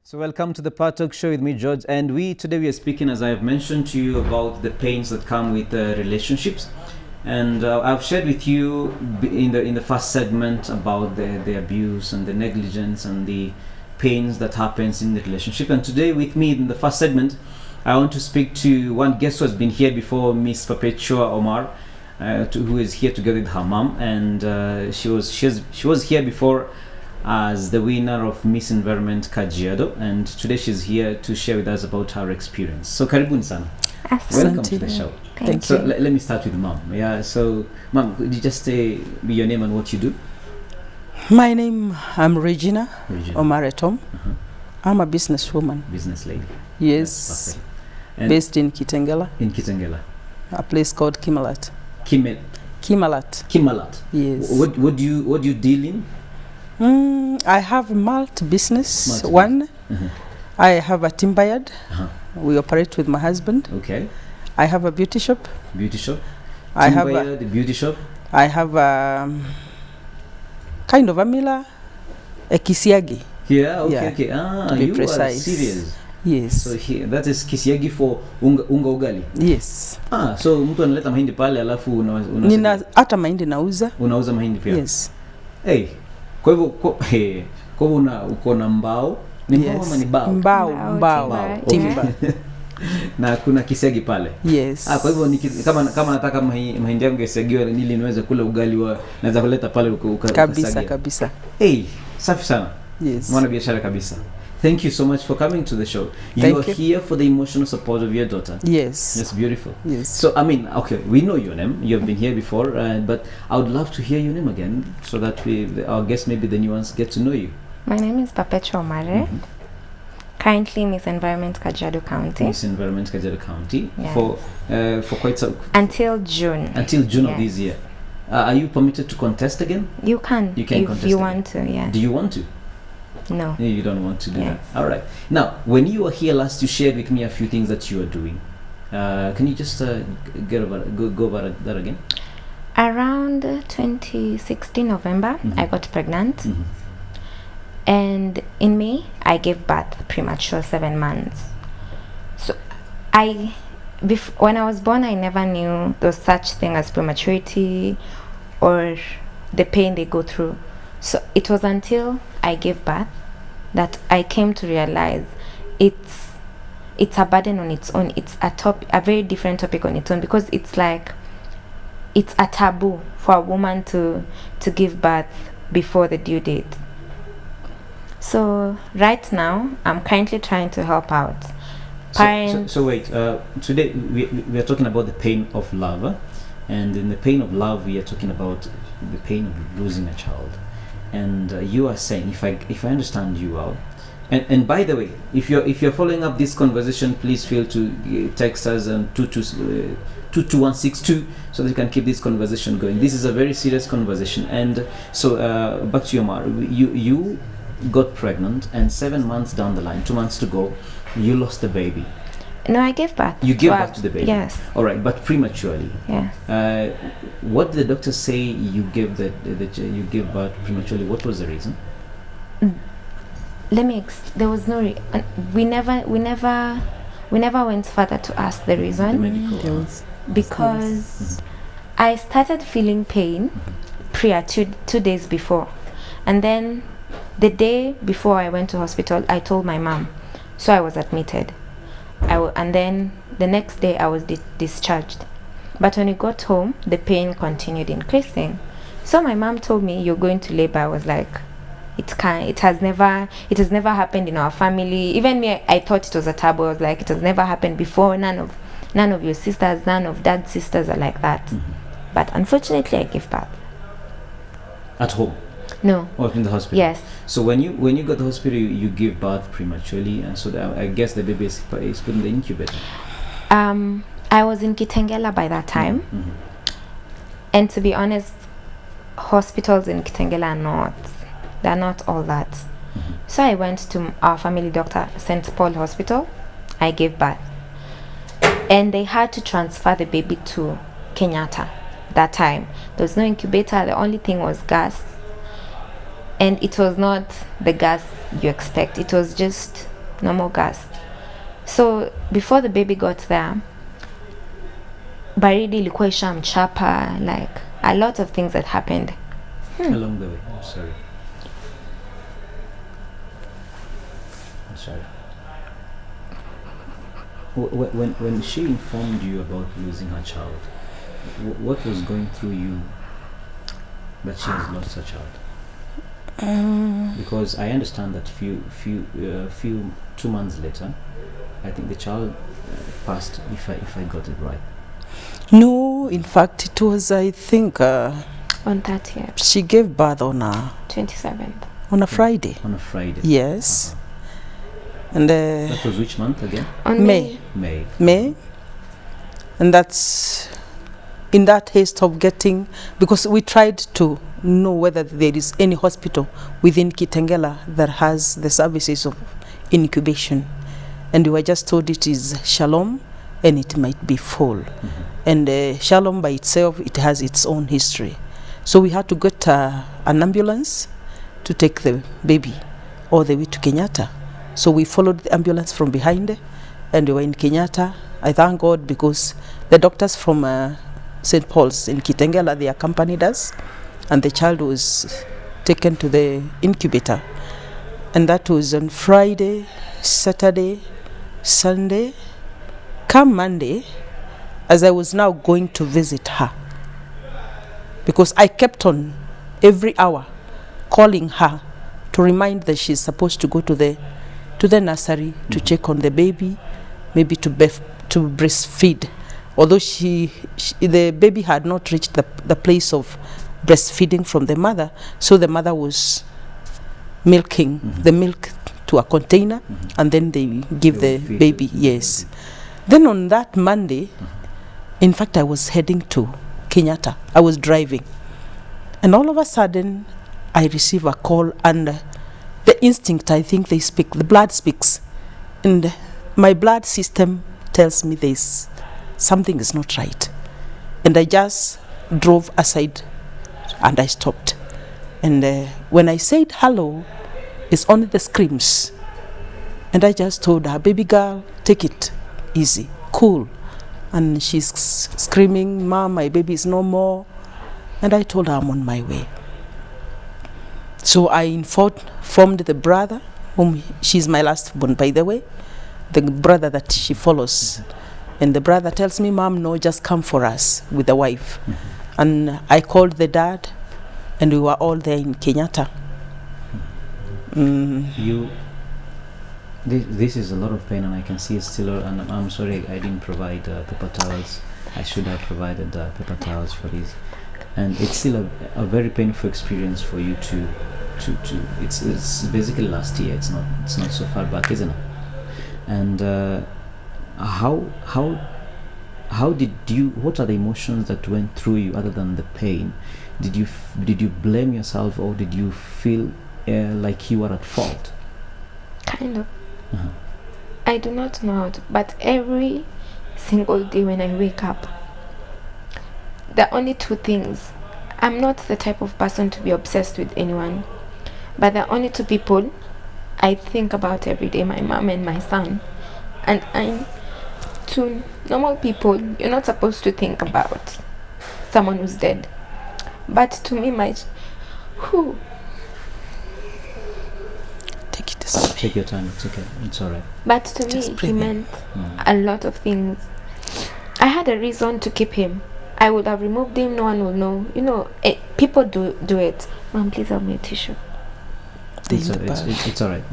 So welcome to the Part Talk Show with me, George, and today we are speaking, as I have mentioned to you, about the pains that come with relationships. And I've shared with you in the first segment about the abuse and the negligence and the pains that happens in the relationship. And today with me in the first segment, I want to speak to one guest who has been here before, Miss Perpetua Omar, who is here together with her mom, and she was here before as the winner of Miss Environment Kajiado, and today she's here to share with us about her experience. So karibuni sana. Welcome to the show. Thank So you. let me start with mom. Yeah, so mom, could you just say your name and what you do? My name, I'm Regina Regina. Omaretom. Uh-huh. I'm a businesswoman. Business lady. Yes. That's perfect. And Based in Kitengela, in Kitengela. a place called Kimalat. Kimalat. Yes. What do you deal in? I have malt business. Malt One. Uh-huh. I have a timber yard. Uh-huh. We operate with my husband. Okay. I have a beauty shop. Beauty shop. I have the beauty shop. I have a kind of a mila, a kisiagi. Yeah. Okay. Yeah, Okay. Ah, to be you are precise. serious. Yes. So that is kisiagi for unga ugali. Yes. Ah, so mtu analeta mahindi pale alafu Nina hata mahindi nauza. unauza mahindi pia. Yes. Hey, kwa hivyo uko na mbao. Ni mbao ama ni bao? Mbao. Timber. Na kuna kisiagi pale. Yes. Kwa hivyo kama nataka mahindi yangu yasiagiwe ili niweze kula ugali naweza kuleta pale Kabisa. Hey, safi sana. Yes. Mwana biashara kabisa. Thank you so much for coming to the show. You are here for the emotional support of your daughter. Yes. That's beautiful. Yes. So, I mean, okay, we know your name. You have been here before, but I would love to hear your name again so that our guests, maybe the new ones, get to know you. My name is Perpetua Omare. Currently Miss Environment Kajiado County. Miss Environment Kajiado County. Yes. For quite some... Until June. Until June of Yes. this year. Are you permitted to contest again? You can. You can if contest you again. want to, yes. Do you want to? No. No, you don't want to do Yes. that. All right. Now, when you were here last, you shared with me a few things that you were doing. Can you just go over that again? Around 2016 November, I got pregnant. And in May, I gave birth premature, 7 months. So when I was born, I never knew there was such thing as prematurity or the pain they go through. So it was until I gave birth that I came to realize it's a burden on its own. It's a very different topic on its own, because it's like it's a taboo for a woman to give birth before the due date. So right now, I'm currently trying to help out parents. So wait, today we are talking about the pain of love, and in the pain of love, we are talking about the pain of losing a child. And you are saying, if I understand you well, and by the way, if you're following up this conversation, please feel to text us on 22162 so that you can keep this conversation going. This is a very serious conversation. And so back to your mom, you got pregnant, and 7 months down the line, 2 months to go, you lost the baby. No, I gave birth. You gave birth to the baby. Yes. All right, but prematurely. Yes. What did the doctor say you gave you gave birth prematurely? What was the reason? There was no we never went further to ask the reason, The medical. because I started feeling pain prior to 2 days before, and then the day before I went to hospital, I told my mom, so I was admitted. And then the next day I was discharged. But when we got home, the pain continued increasing. So my mom told me, you're going to labor. I was like, it has never happened in our family. Even me, I thought it was a taboo. I was like, it has never happened before. None of your sisters, none of dad's sisters are like that. But unfortunately, I gave birth. At home? No. Or in the hospital? Yes. So when you got to the hospital, you gave birth prematurely, and so I guess the baby is put in the incubator. I was in Kitengela by that time, and to be honest, hospitals in Kitengela they're not all that. So I went to our family doctor, St. Paul Hospital. I gave birth, and they had to transfer the baby to Kenyatta. That time there was no incubator. The only thing was gas. And it was not the gas you expect. It was just normal gas. So before the baby got there, baridi ilikuwa ishamchapa, like a lot of things that happened Along the way. I'm sorry. When she informed you about losing her child, what was going through you that she has lost her child? Because I understand that few 2 months later, I think the child passed. If I got it right. No, in fact, it was, I think, on 30th, she gave birth on a 27th. on a Friday. On a Friday. Yes. Uh-huh. And That was which month again? On May. May. And that's in that haste of getting, because we tried to know whether there is any hospital within Kitengela that has the services of incubation. And we were just told it is Shalom and it might be full. And Shalom by itself, it has its own history. So we had to get an ambulance to take the baby all the way to Kenyatta. So we followed the ambulance from behind and we were in Kenyatta. I thank God because the doctors from St. Paul's in Kitengela, they accompanied us, and the child was taken to the incubator. And that was on Friday, Saturday, Sunday. Come Monday, as I was now going to visit her, because I kept on every hour calling her to remind that she's supposed to go to the nursery to check on the baby, maybe to breastfeed. Although the baby had not reached the place of breastfeeding from the mother, so the mother was milking the milk to a container, and then they give the baby. Yes. Then on that Monday, in fact, I was heading to Kenyatta. I was driving, and all of a sudden, I receive a call, and the instinct, I think they speak, the blood speaks, and my blood system tells me this, something is not right. And I just drove aside and I stopped. And when I said hello, it's only the screams. And I just told her, baby girl, take it easy, cool. And she's screaming, Mom, my baby is no more. And I told her I'm on my way. So I informed the brother, whom she's my last born, by the way, the brother that she follows. And the brother tells me, Mom, no, just come for us with the wife. And I called the dad, and we were all there in Kenyatta. This is a lot of pain, and I can see it's still. And I'm sorry I didn't provide paper towels. I should have provided paper towels for this. And it's still a very painful experience for you to it's basically last year. It's not so far back, isn't it? And how did you, what are the emotions that went through you other than the pain? Did you blame yourself, or did you feel like you were at fault? Kind of. I do not know how to, but every single day when I wake up, there are only two things. I'm not the type of person to be obsessed with anyone, but there are only two people I think about every day, my mom and my son. And to normal people, you're not supposed to think about someone who's dead. But to me, Take your time, it's okay, it's alright. But to me, he meant a lot of things. I had a reason to keep him. I would have removed him, no one will know. You know, people do it. Mom, please help me a tissue. It's alright.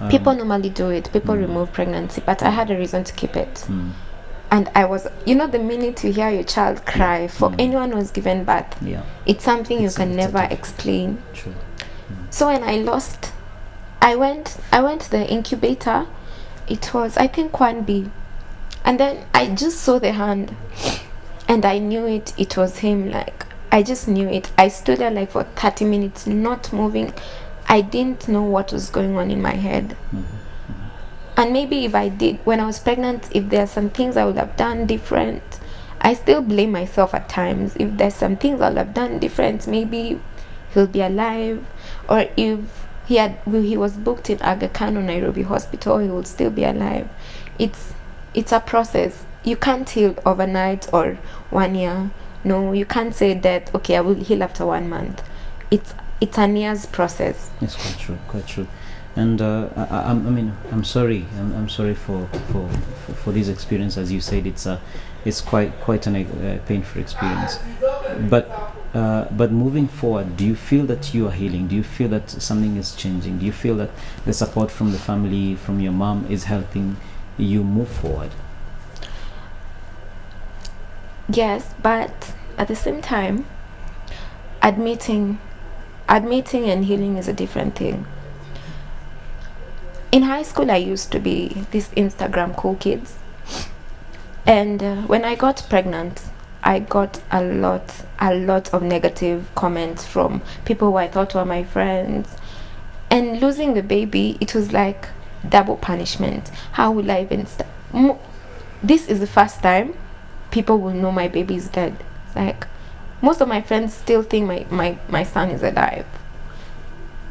People normally do it. People remove pregnancy, but I had a reason to keep it. And I was, the minute you hear your child cry, for anyone who's given birth, it's something you can never explain. True. So when I lost, I went to the incubator. It was, I think, 1B. And then I just saw the hand. And I knew it was him. Like, I just knew it. I stood there like for 30 minutes, not moving. I didn't know what was going on in my head. And maybe if I did, when I was pregnant, if there are some things I would have done different, I still blame myself at times. If there's some things I would have done different, maybe he'll be alive. Or if he was booked in Aga Khan or Nairobi Hospital, he will still be alive. It's a process. You can't heal overnight or 1 year. No, you can't say that, okay, I will heal after 1 month. It's a year's process. It's quite true, quite true. And I mean, I'm sorry. I'm sorry for this experience. As you said, it's quite a painful experience. But moving forward, do you feel that you are healing? Do you feel that something is changing? Do you feel that the support from the family, from your mom, is helping you move forward? Yes, but at the same time, admitting and healing is a different thing. In high school, I used to be this Instagram cool kids, and when I got pregnant, I got a lot of negative comments from people who I thought were my friends. And losing the baby, it was like double punishment. How will I even start? This is the first time people will know my baby is dead. Like, most of my friends still think my son is alive.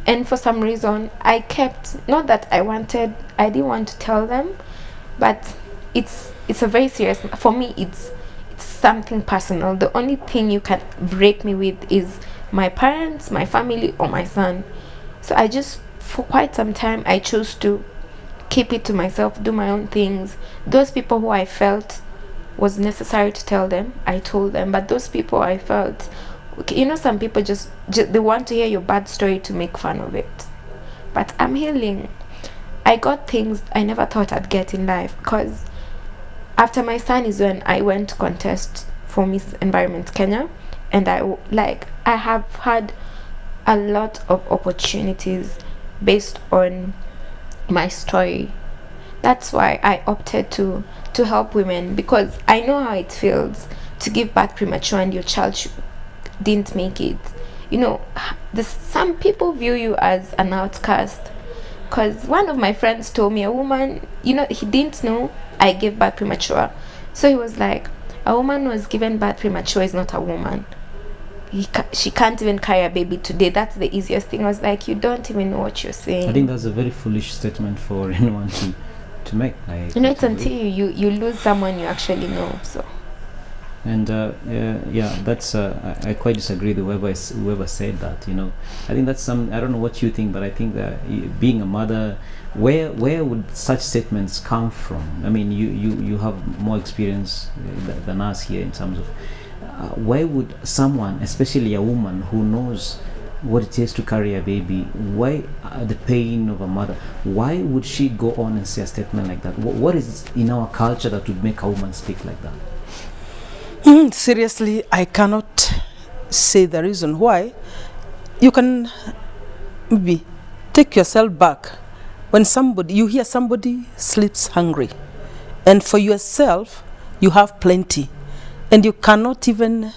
And for some reason, I kept, not that I didn't want to tell them, but it's a very serious, for me, it's something personal. The only thing you can break me with is my parents, my family, or my son. So I just, for quite some time, I chose to keep it to myself, do my own things. Those people who I felt was necessary to tell them, I told them. But those people I felt, okay, you know, some people just they want to hear your bad story to make fun of it. But I'm healing. I got things I never thought I'd get in life, because after my son is when I went to contest for Miss Environment Kenya, and I have had a lot of opportunities based on my story. That's why I opted to help women, because I know how it feels to give birth premature and your child didn't make it. You know, some people view you as an outcast, because one of my friends told me, a woman, you know, he didn't know I gave birth premature. So he was like, a woman who was given birth premature is not a woman. She can't even carry a baby today. That's the easiest thing. I was like, you don't even know what you're saying. I think that's a very foolish statement for anyone to make. You know, it's until you lose someone you actually know. So. And yeah, that's I quite disagree with whoever said that. You know, I think that's I don't know what you think, but I think that being a mother, where would such statements come from? I mean, you have more experience than us here in terms of where would someone, especially a woman who knows what it is to carry a baby, why the pain of a mother, why would she go on and say a statement like that? What is in our culture that would make a woman speak like that? Seriously, I cannot say the reason why. You can maybe take yourself back. When you hear somebody sleeps hungry, and for yourself you have plenty, and you cannot even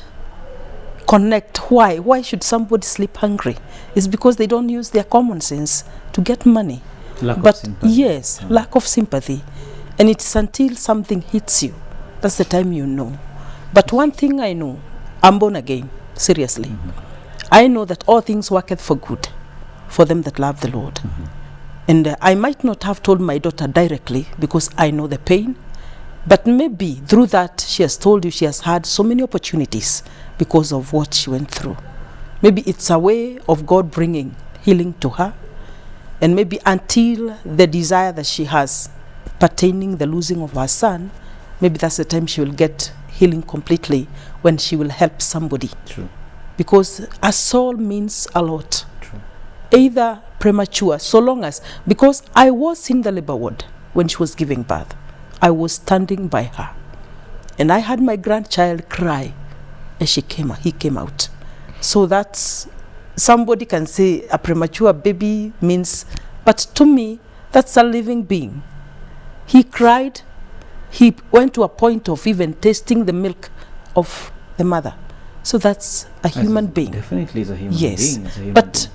connect why should somebody sleep hungry? It's because they don't use their common sense to get money. Lack of sympathy. Yes, lack of sympathy. And it's until something hits you, that's the time you know. But one thing I know, I'm born again, seriously. I know that all things worketh for good for them that love the Lord. And I might not have told my daughter directly because I know the pain, but maybe through that she has told you she has had so many opportunities because of what she went through. Maybe it's a way of God bringing healing to her, and maybe until the desire that she has pertaining the losing of her son, maybe that's the time she will get healing completely, when she will help somebody. True. Because a soul means a lot. True. Either premature, so long as, because I was in the labor ward when she was giving birth. I was standing by her, and I had my grandchild cry as he came out. So that's, somebody can say a premature baby means, but to me that's a living being. He cried. He went to a point of even tasting the milk of the mother. So that's a human being. Definitely is a human yes. being. Yes, but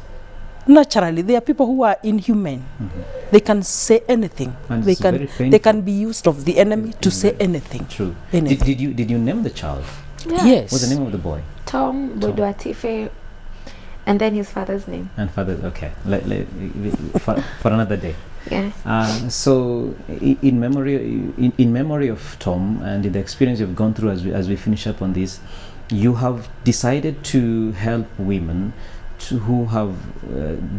naturally, there are people who are inhumane. They can say anything. And they can be used of the enemy to say anything. True. Did you name the child? Yeah. Yes. What's the name of the boy? Tom Bodwatife. And then his father's name. And father, okay. For another day. Yeah. So in memory of Tom and in the experience you've gone through as we finish up on this, you have decided to help women who have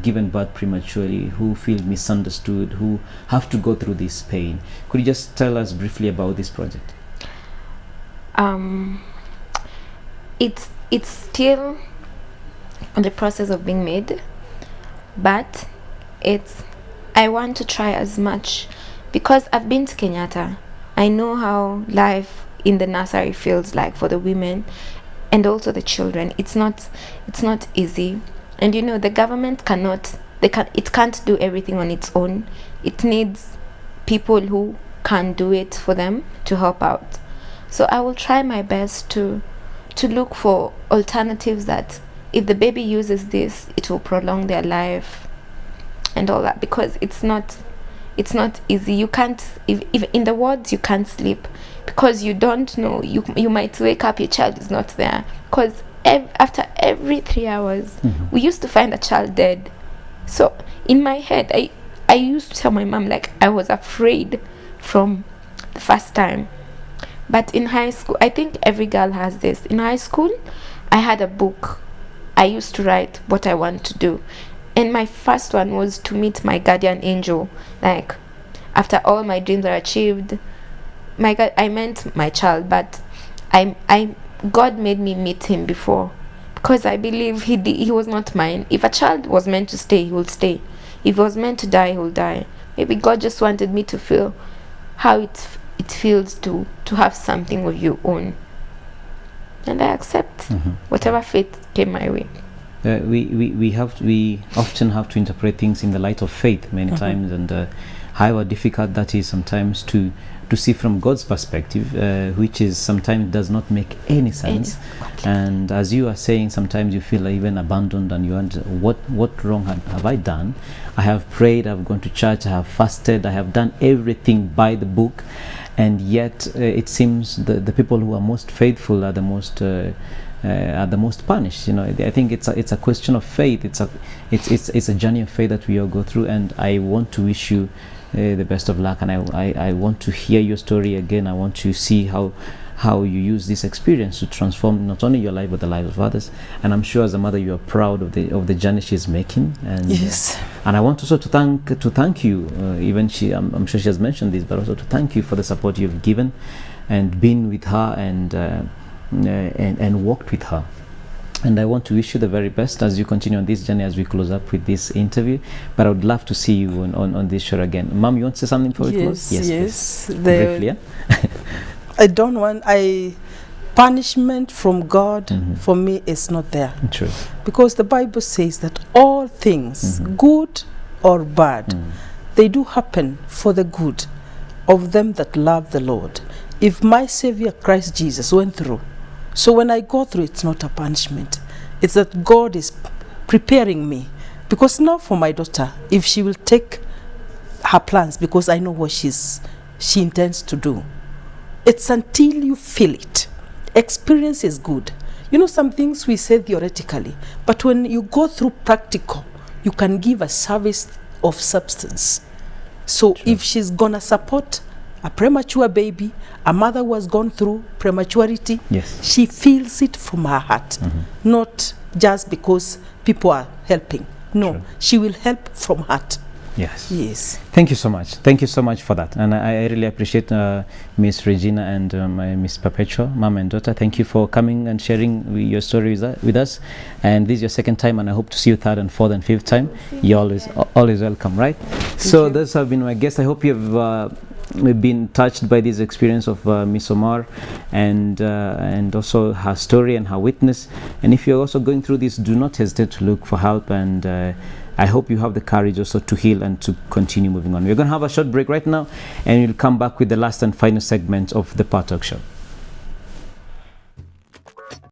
given birth prematurely, who feel misunderstood, who have to go through this pain. Could you just tell us briefly about this project? It's still on the process of being made, but I want to try as much, because I've been to Kenyatta. I know how life in the nursery feels like for the women and also the children. It's not easy, and the government can't do everything on its own. It needs people who can do it for them to help out. So I will try my best to look for alternatives that if the baby uses this, it will prolong their life and all that, because it's not easy. You can't, if in the wards you can't sleep because you don't know, you might wake up, your child is not there, because after every 3 hours we used to find a child dead. So in my head, I used to tell my mom, like, I was afraid from the first time. But in high school, I think every girl has this. In high school, I had a book. I used to write what I want to do. And my first one was to meet my guardian angel. Like, after all my dreams are achieved, I meant my child, but God made me meet him before, because I believe he was not mine. If a child was meant to stay, he will stay. If he was meant to die, he will die. Maybe God just wanted me to feel how it feels to have something of your own, and I accept whatever fate came my way. We often have to interpret things in the light of faith many times, and however difficult that is sometimes to see from God's perspective, which is sometimes does not make any sense. And as you are saying, sometimes you feel even abandoned, and you wonder, what wrong have I done? I have prayed, I've gone to church, I have fasted, I have done everything by the book, and yet it seems the people who are most faithful are the most punished. I think it's a question of faith. It's a journey of faith that we all go through, and I want to wish you the best of luck, and I want to hear your story again. I want to see how you use this experience to transform not only your life but the lives of others. And I'm sure as a mother you are proud of the journey she's making. And yes. And I want also to thank you. Even I'm sure she has mentioned this, but also to thank you for the support you've given and been with her and walked with her. And I want to wish you the very best as you continue on this journey, as we close up with this interview. But I would love to see you on this show again. Mom, you want to say something before we close? Yes. Briefly, yeah? I don't want punishment from God for me is not there. True. Because the Bible says that all things, good or bad, they do happen for the good of them that love the Lord. If my Savior Christ Jesus went through, so when I go through, it's not a punishment. It's that God is preparing me. Because now for my daughter, if she will take her plans, because I know what she intends to do, it's until you feel it. Experience is good. Some things we say theoretically, but when you go through practical, you can give a service of substance. So if she's gonna support a premature baby, a mother who has gone through prematurity, she feels it from her heart, not just because people are helping. No, she will help from heart. Yes. Thank you so much. Thank you so much for that. And I really appreciate Miss Regina and Miss Perpetua, mom and daughter. Thank you for coming and sharing your story with us. And this is your second time, and I hope to see you third and fourth and fifth time. You're always welcome, right? So those have been my guests. I hope you've been touched by this experience of Miss Omar and also her story and her witness. And if you're also going through this, do not hesitate to look for help, and I hope you have the courage also to heal and to continue moving on. We're going to have a short break right now, and we'll come back with the last and final segment of the Power Talk Show.